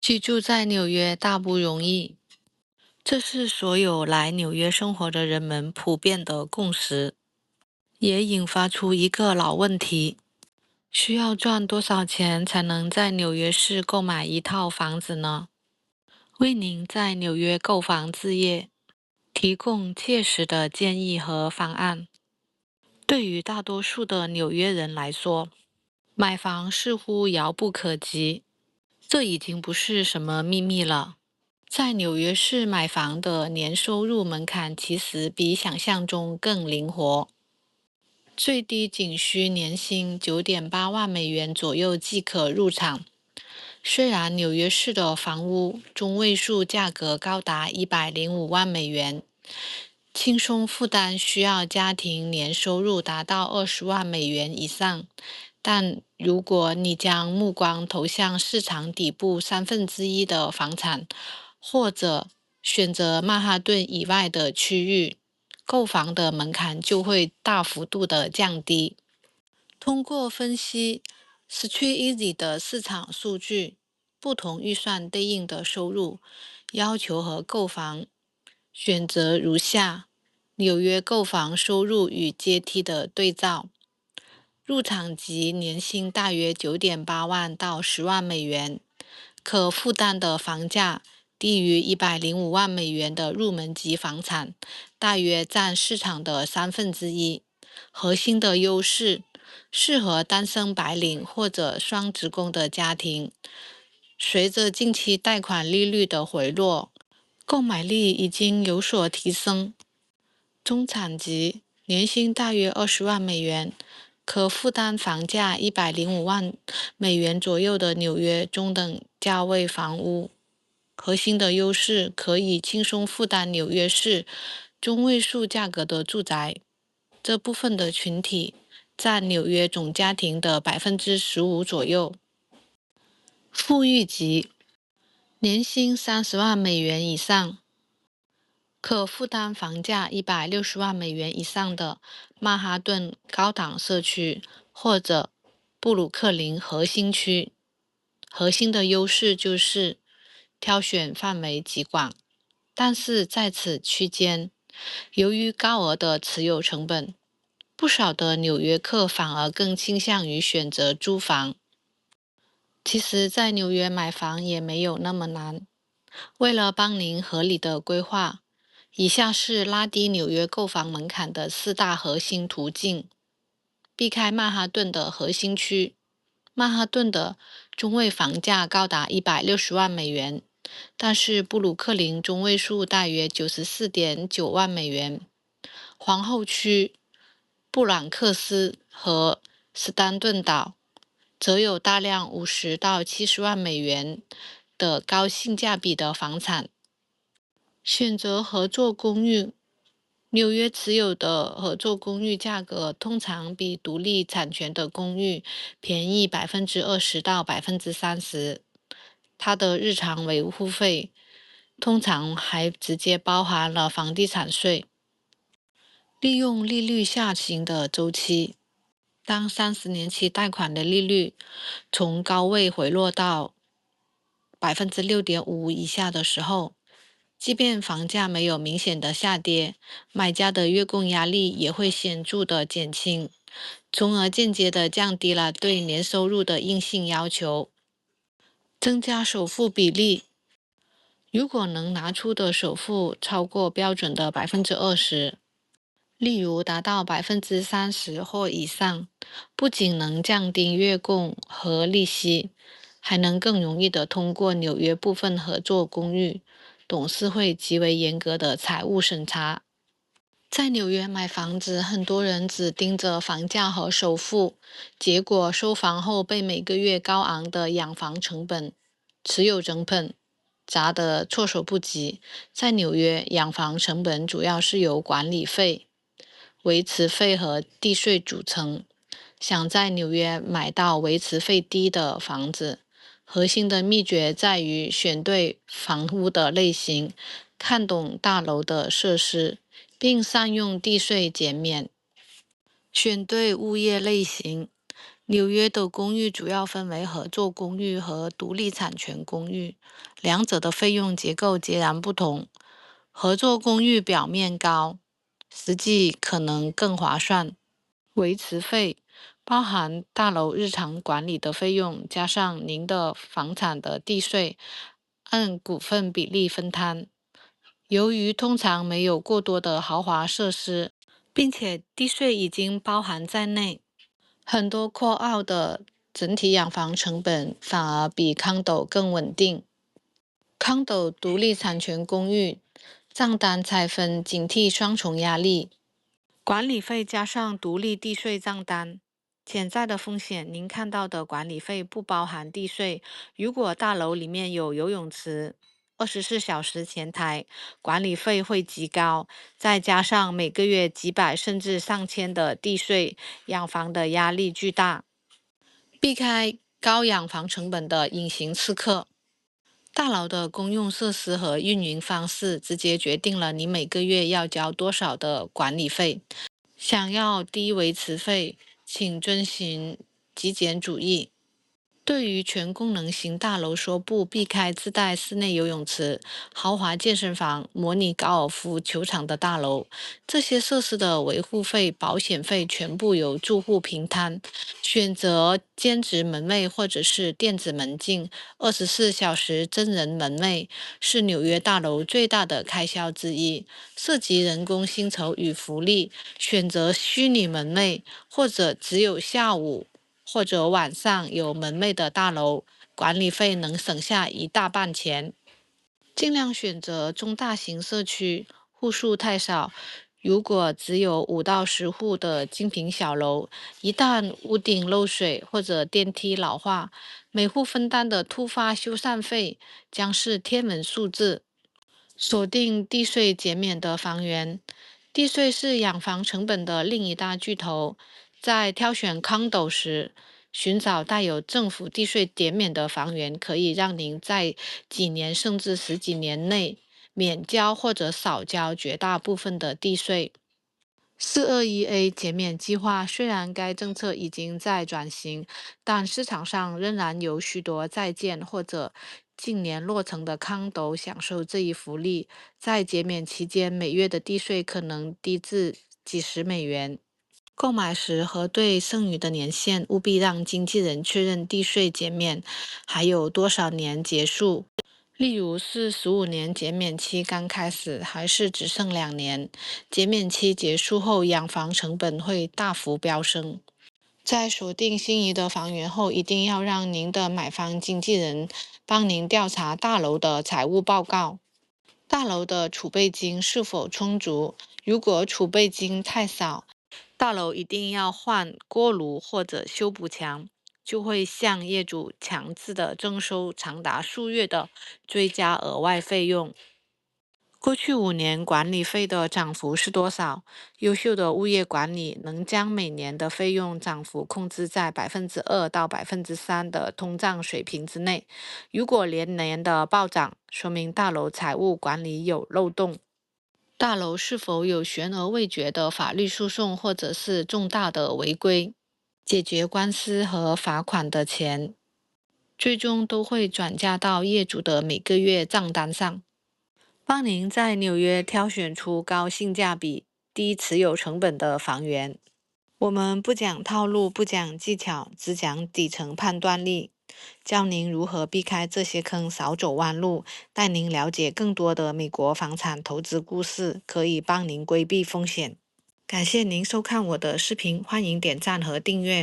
居住在纽约大不容易，这是所有来纽约生活的人们普遍的共识，也引发出一个老问题：需要赚多少钱才能在纽约市购买一套房子呢？为您在纽约购房置业提供切实的建议和方案。对于大多数的纽约人来说，买房似乎遥不可及，这已经不是什么秘密了。在纽约市买房的年收入门槛其实比想象中更灵活，最低仅需年薪9.8万美元左右即可入场。虽然纽约市的房屋中位数价格高达105万美元，轻松负担需要家庭年收入达到20万美元以上，但如果你将目光投向市场底部1/3的房产，或者选择曼哈顿以外的区域，购房的门槛就会大幅度的降低。通过分析 StreetEasy 的市场数据，不同预算对应的收入要求和购房选择如下：纽约购房收入与阶梯的对照。入场级年薪大约9.8万到10万美元，可负担的房价低于105万美元的入门级房产，大约占市场的1/3。核心的优势适合单身白领或者双职工的家庭。随着近期贷款利率的回落，购买力已经有所提升。中产级年薪大约20万美元，可负担房价105万美元左右的纽约中等价位房屋。核心的优势可以轻松负担纽约市中位数价格的住宅。这部分的群体占纽约总家庭的15%左右。富裕级年薪30万美元以上，可负担房价160万美元以上的曼哈顿高档社区或者布鲁克林核心区。核心的优势就是挑选范围极广，但是在此区间，由于高额的持有成本，不少的纽约客反而更倾向于选择租房。其实，在纽约买房也没有那么难。为了帮您合理的规划，以下是拉低纽约购房门槛的4大核心途径。避开曼哈顿的核心区。曼哈顿的中位房价高达160万美元，但是布鲁克林中位数大约94.9万美元。皇后区、布朗克斯和斯丹顿岛则有大量50到70万美元的高性价比的房产。选择合作公寓。纽约持有的合作公寓价格通常比独立产权的公寓便宜20%到30%。它的日常维护费通常还直接包含了房地产税。利用利率下行的周期，当30年期贷款的利率从高位回落到6.5%以下的时候，即便房价没有明显的下跌，买家的月供压力也会显著的减轻，从而间接的降低了对年收入的硬性要求。增加首付比例。如果能拿出的首付超过标准的20%，例如达到30%或以上，不仅能降低月供和利息，还能更容易地通过纽约部分合作公寓董事会极为严格的财务审查。在纽约买房子，很多人只盯着房价和首付，结果收房后被每个月高昂的养房成本、持有成本砸得措手不及。在纽约，养房成本主要是由管理费、维持费和地税组成。想在纽约买到维持费低的房子，核心的秘诀在于选对房屋的类型，看懂大楼的设施，并善用地税减免。选对物业类型。纽约的公寓主要分为合作公寓和独立产权公寓，两者的费用结构截然不同。合作公寓表面高，实际可能更划算。维持费包含大楼日常管理的费用，加上您的房产的地税，按股份比例分摊。由于通常没有过多的豪华设施，并且地税已经包含在内，很多扩奥的整体养房成本反而比康斗更稳定。康斗独立产权公寓账单拆分，警惕双重压力。管理费加上独立地税账单，潜在的风险，您看到的管理费不包含地税。如果大楼里面有游泳池、24小时前台，管理费会极高，再加上每个月几百甚至上千的地税，养房的压力巨大。避开高养房成本的隐形刺客。大楼的公用设施和运营方式直接决定了你每个月要交多少的管理费。想要低维持费，请遵循极简主义。对于全功能型大楼说不，避开自带室内游泳池、豪华健身房、模拟高尔夫球场的大楼。这些设施的维护费、保险费全部由住户平摊。选择兼职门卫或者是电子门禁、24小时真人门卫是纽约大楼最大的开销之一，涉及人工薪酬与福利。选择虚拟门卫或者只有下午或者晚上有门卫的大楼，管理费能省下一大半钱。尽量选择中大型社区，户数太少。如果只有5到10户的精品小楼，一旦屋顶漏水或者电梯老化，每户分担的突发修缮费将是天文数字。锁定地税减免的房源。地税是养房成本的另一大巨头。在挑选condo时，寻找带有政府地税减免的房源，可以让您在几年甚至十几年内免交或者少交绝大部分的地税。421A 减免计划虽然该政策已经在转型，但市场上仍然有许多在建或者近年落成的康斗享受这一福利。在减免期间，每月的地税可能低至几十美元。购买时核对剩余的年限，务必让经纪人确认地税减免还有多少年结束。例如是15年减免期刚开始，还是只剩2年？减免期结束后，养房成本会大幅飙升。在锁定心仪的房源后，一定要让您的买方经纪人帮您调查大楼的财务报告。大楼的储备金是否充足？如果储备金太少，大楼一定要换锅炉或者修补墙，就会向业主强制的征收长达数月的追加额外费用。过去5年管理费的涨幅是多少？优秀的物业管理能将每年的费用涨幅控制在2%到3%的通胀水平之内。如果连年的暴涨，说明大楼财务管理有漏洞。大楼是否有悬而未决的法律诉讼或者是重大的违规？解决官司和罚款的钱，最终都会转嫁到业主的每个月账单上。帮您在纽约挑选出高性价比、低持有成本的房源。我们不讲套路，不讲技巧，只讲底层判断力，教您如何避开这些坑，少走弯路，带您了解更多的美国房产投资故事，可以帮您规避风险。感谢您收看我的视频，欢迎点赞和订阅。